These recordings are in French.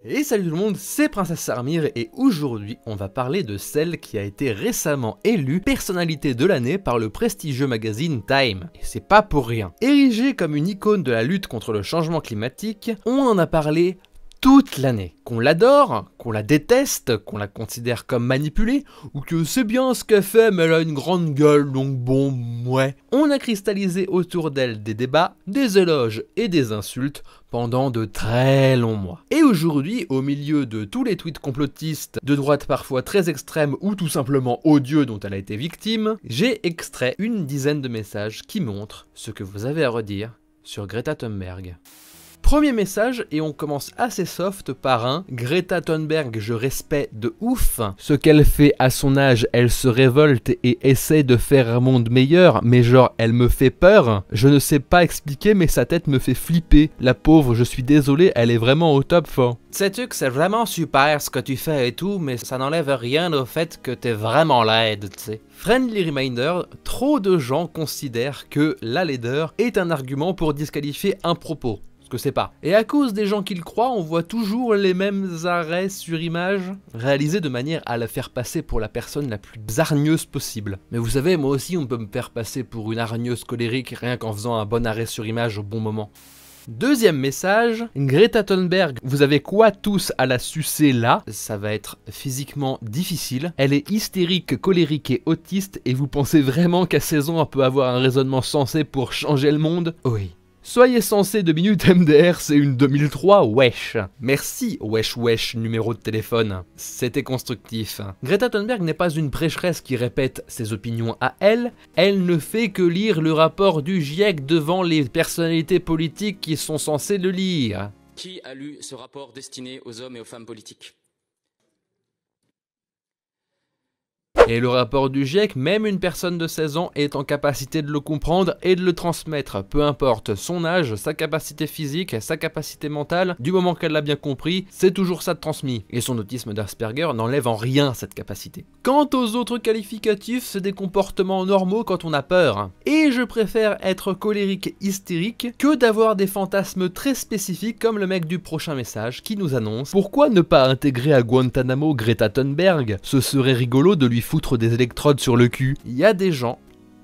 Et salut tout le monde, c'est Princesse Sarmir et aujourd'hui on va parler de celle qui a été récemment élue personnalité de l'année par le prestigieux magazine Time. Et c'est pas pour rien. Érigée comme une icône de la lutte contre le changement climatique, on en a parlé toute l'année. Qu'on l'adore, qu'on la déteste, qu'on la considère comme manipulée, ou que c'est bien ce qu'elle fait mais elle a une grande gueule donc bon, ouais. On a cristallisé autour d'elle des débats, des éloges et des insultes pendant de très longs mois. Et aujourd'hui, au milieu de tous les tweets complotistes, de droite parfois très extrêmes ou tout simplement odieux dont elle a été victime, j'ai extrait une dizaine de messages qui montrent ce que vous avez à redire sur Greta Thunberg. Premier message, et on commence assez soft par un « Greta Thunberg, je respecte de ouf. Ce qu'elle fait à son âge, elle se révolte et essaie de faire un monde meilleur, mais genre, elle me fait peur. Je ne sais pas expliquer, mais sa tête me fait flipper. La pauvre, je suis désolé, elle est vraiment au top fort. Sais-tu que c'est vraiment super ce que tu fais et tout, mais ça n'enlève rien au fait que t'es vraiment laide, tu sais. » Friendly reminder, trop de gens considèrent que la laideur est un argument pour disqualifier un propos. Que c'est pas. Et à cause des gens qui le croient, on voit toujours les mêmes arrêts sur image, réalisés de manière à la faire passer pour la personne la plus hargneuse possible. Mais vous savez, moi aussi on peut me faire passer pour une hargneuse colérique rien qu'en faisant un bon arrêt sur image au bon moment. Deuxième message, Greta Thunberg, vous avez quoi tous à la sucer là? Ça va être physiquement difficile. Elle est hystérique, colérique et autiste et vous pensez vraiment qu'à 16 ans elle peut avoir un raisonnement sensé pour changer le monde? Oui. Soyez sensé 2 minutes MDR, c'est une 2003, wesh. Merci, wesh numéro de téléphone. C'était constructif. Greta Thunberg n'est pas une prêcheresse qui répète ses opinions à elle. Elle ne fait que lire le rapport du GIEC devant les personnalités politiques qui sont censées le lire. Qui a lu ce rapport destiné aux hommes et aux femmes politiques ? Et le rapport du GIEC, même une personne de 16 ans est en capacité de le comprendre et de le transmettre, peu importe son âge, sa capacité physique, sa capacité mentale, du moment qu'elle l'a bien compris, c'est toujours ça de transmis. Et son autisme d'Asperger n'enlève en rien cette capacité. Quant aux autres qualificatifs, c'est des comportements normaux quand on a peur. Et je préfère être colérique hystérique que d'avoir des fantasmes très spécifiques comme le mec du prochain message qui nous annonce « Pourquoi ne pas intégrer à Guantanamo Greta Thunberg? Ce serait rigolo de lui foutre des électrodes sur le cul. » Il y a des gens,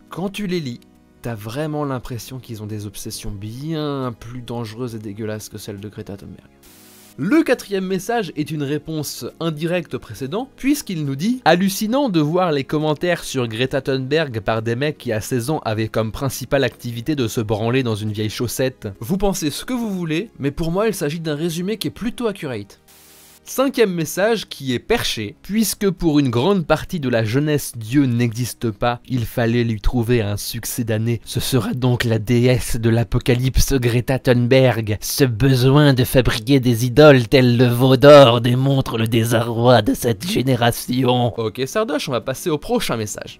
quand tu les lis, t'as vraiment l'impression qu'ils ont des obsessions bien plus dangereuses et dégueulasses que celles de Greta Thunberg. Le quatrième message est une réponse indirecte au précédent, puisqu'il nous dit « Hallucinant de voir les commentaires sur Greta Thunberg par des mecs qui à 16 ans avaient comme principale activité de se branler dans une vieille chaussette. Vous pensez ce que vous voulez, mais pour moi il s'agit d'un résumé qui est plutôt accurate. » Cinquième message qui est perché, puisque pour une grande partie de la jeunesse Dieu n'existe pas, il fallait lui trouver un succédané. Ce sera donc la déesse de l'apocalypse Greta Thunberg. Ce besoin de fabriquer des idoles tel le veau d'or démontre le désarroi de cette génération. Ok Sardoche, on va passer au prochain message.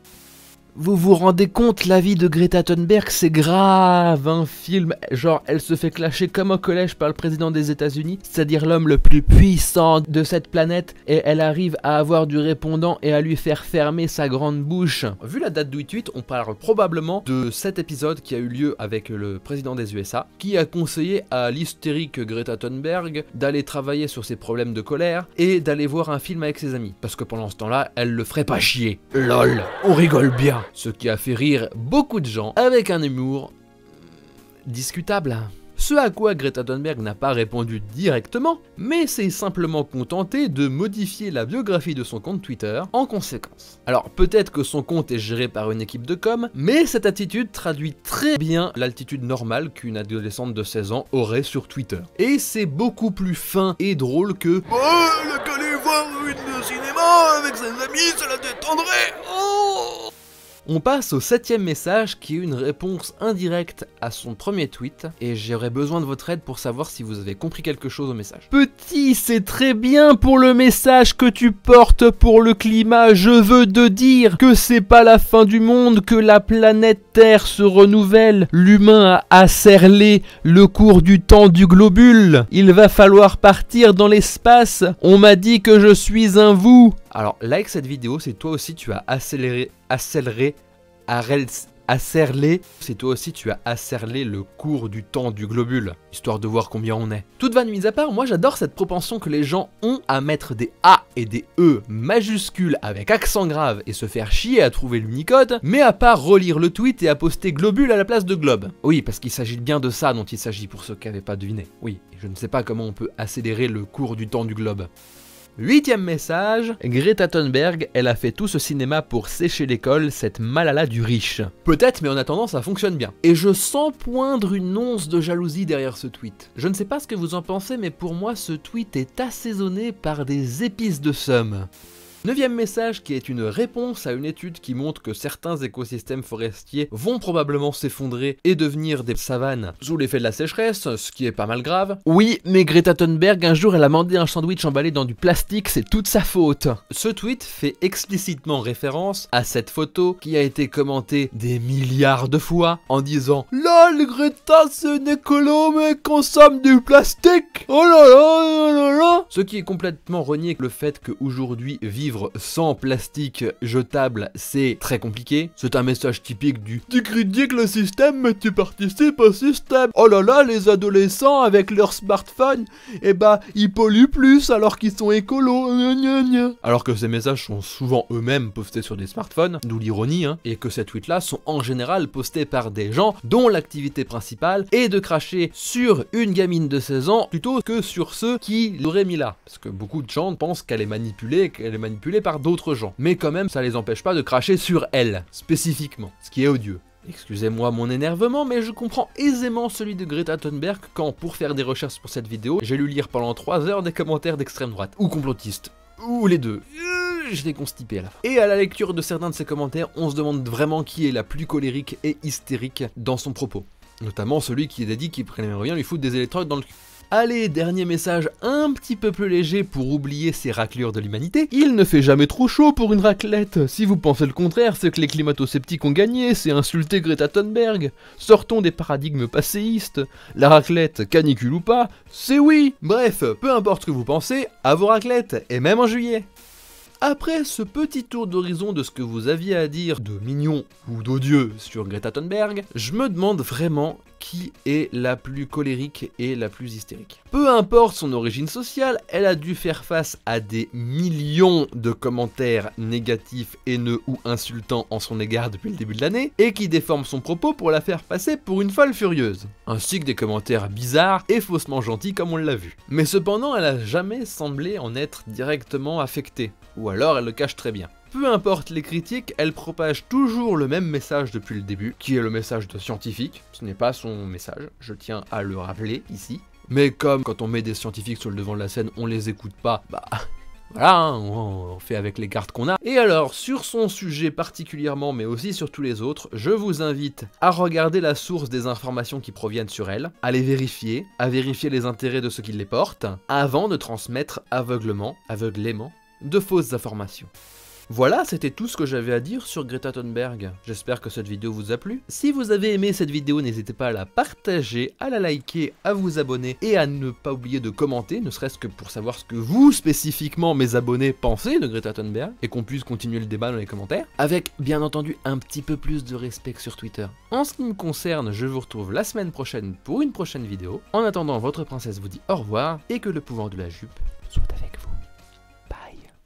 Vous vous rendez compte, la vie de Greta Thunberg, c'est grave un film, genre elle se fait clasher comme au collège par le président des États-Unis, c'est-à-dire l'homme le plus puissant de cette planète, et elle arrive à avoir du répondant et à lui faire fermer sa grande bouche. Vu la date du tweet, on parle probablement de cet épisode qui a eu lieu avec le président des USA, qui a conseillé à l'hystérique Greta Thunberg d'aller travailler sur ses problèmes de colère et d'aller voir un film avec ses amis, parce que pendant ce temps-là, elle le ferait pas chier. LOL, on rigole bien. Ce qui a fait rire beaucoup de gens avec un humour discutable. Ce à quoi Greta Thunberg n'a pas répondu directement, mais s'est simplement contenté de modifier la biographie de son compte Twitter en conséquence. Alors peut-être que son compte est géré par une équipe de com, mais cette attitude traduit très bien l'attitude normale qu'une adolescente de 16 ans aurait sur Twitter. Et c'est beaucoup plus fin et drôle que « Oh, elle a qu'à aller voir une cinéma avec ses amis, ça la détendrait oh !» On passe au 7ème message qui est une réponse indirecte à son premier tweet et j'aurais besoin de votre aide pour savoir si vous avez compris quelque chose au message. Petit, c'est très bien pour le message que tu portes pour le climat, je veux te dire que c'est pas la fin du monde, que la planète Terre se renouvelle, l'humain a asserlé le cours du temps du globule, il va falloir partir dans l'espace, on m'a dit que je suis un vous. Alors like cette vidéo si toi aussi tu as accéléré Acerlé, si toi aussi tu as acerlé le cours du temps du globule, histoire de voir combien on est. Toute vanne mise à part, moi j'adore cette propension que les gens ont à mettre des A et des E majuscules avec accent grave et se faire chier à trouver l'Unicode, mais à pas relire le tweet et à poster globule à la place de globe. Oui, parce qu'il s'agit bien de ça dont il s'agit pour ceux qui n'avaient pas deviné. Oui, et je ne sais pas comment on peut accélérer le cours du temps du globe. 8e message, Greta Thunberg, elle a fait tout ce cinéma pour sécher l'école, cette Malala du riche. Peut-être, mais en attendant ça fonctionne bien. Et je sens poindre une once de jalousie derrière ce tweet. Je ne sais pas ce que vous en pensez, mais pour moi ce tweet est assaisonné par des épices de seum. 9e message qui est une réponse à une étude qui montre que certains écosystèmes forestiers vont probablement s'effondrer et devenir des savanes sous l'effet de la sécheresse, ce qui est pas mal grave. Oui, mais Greta Thunberg, un jour elle a mandé un sandwich emballé dans du plastique, c'est toute sa faute. Ce tweet fait explicitement référence à cette photo qui a été commentée des milliards de fois en disant « LOL, Greta c'est une écolo mais consomme du plastique. Oh là là, oh là là !» Ce qui est complètement renié le fait qu'aujourd'hui vivre sans plastique jetable, c'est très compliqué. C'est un message typique du « Tu critiques le système mais tu participes au système. Oh là là, les adolescents avec leur smartphone, eh bah ils polluent plus alors qu'ils sont écolos. » Alors que ces messages sont souvent eux-mêmes postés sur des smartphones, d'où l'ironie, hein, et que ces tweets-là sont en général postés par des gens dont l'activité principale est de cracher sur une gamine de 16 ans plutôt que sur ceux qui l'auraient mis là. Parce que beaucoup de gens pensent qu'elle est manipulée, par d'autres gens. Mais quand même, ça les empêche pas de cracher sur elle, spécifiquement, ce qui est odieux. Excusez-moi mon énervement, mais je comprends aisément celui de Greta Thunberg quand, pour faire des recherches pour cette vidéo, j'ai lu lire pendant 3 heures des commentaires d'extrême droite, ou complotistes, ou les deux. J'étais constipé à la fin. Et à la lecture de certains de ces commentaires, on se demande vraiment qui est la plus colérique et hystérique dans son propos. Notamment celui qui a dit qu'il prenait bien lui foutre des électrodes dans le cul. Allez, dernier message un petit peu plus léger pour oublier ces raclures de l'humanité. Il ne fait jamais trop chaud pour une raclette. Si vous pensez le contraire, c'est que les climato-sceptiques ont gagné, c'est insulter Greta Thunberg. Sortons des paradigmes passéistes. La raclette, canicule ou pas, c'est oui. Bref, peu importe ce que vous pensez, à vos raclettes, et même en juillet. Après ce petit tour d'horizon de ce que vous aviez à dire de mignon ou d'odieux sur Greta Thunberg, je me demande vraiment qui est la plus colérique et la plus hystérique. Peu importe son origine sociale, elle a dû faire face à des millions de commentaires négatifs, haineux ou insultants en son égard depuis le début de l'année, et qui déforment son propos pour la faire passer pour une folle furieuse. Ainsi que des commentaires bizarres et faussement gentils comme on l'a vu. Mais cependant, elle a jamais semblé en être directement affectée. Ou alors elle le cache très bien. Peu importe les critiques, elle propage toujours le même message depuis le début, qui est le message de scientifique. Ce n'est pas son message, je tiens à le rappeler ici. Mais comme quand on met des scientifiques sur le devant de la scène, on les écoute pas, bah voilà, hein, on fait avec les cartes qu'on a. Et alors, sur son sujet particulièrement, mais aussi sur tous les autres, je vous invite à regarder la source des informations qui proviennent sur elle, à les vérifier, à vérifier les intérêts de ceux qui les portent, avant de transmettre aveuglément, de fausses informations. Voilà, c'était tout ce que j'avais à dire sur Greta Thunberg. J'espère que cette vidéo vous a plu. Si vous avez aimé cette vidéo, n'hésitez pas à la partager, à la liker, à vous abonner et à ne pas oublier de commenter, ne serait-ce que pour savoir ce que vous, spécifiquement mes abonnés, pensez de Greta Thunberg et qu'on puisse continuer le débat dans les commentaires, avec bien entendu un petit peu plus de respect que sur Twitter. En ce qui me concerne, je vous retrouve la semaine prochaine pour une prochaine vidéo. En attendant, votre princesse vous dit au revoir et que le pouvoir de la jupe soit avec vous.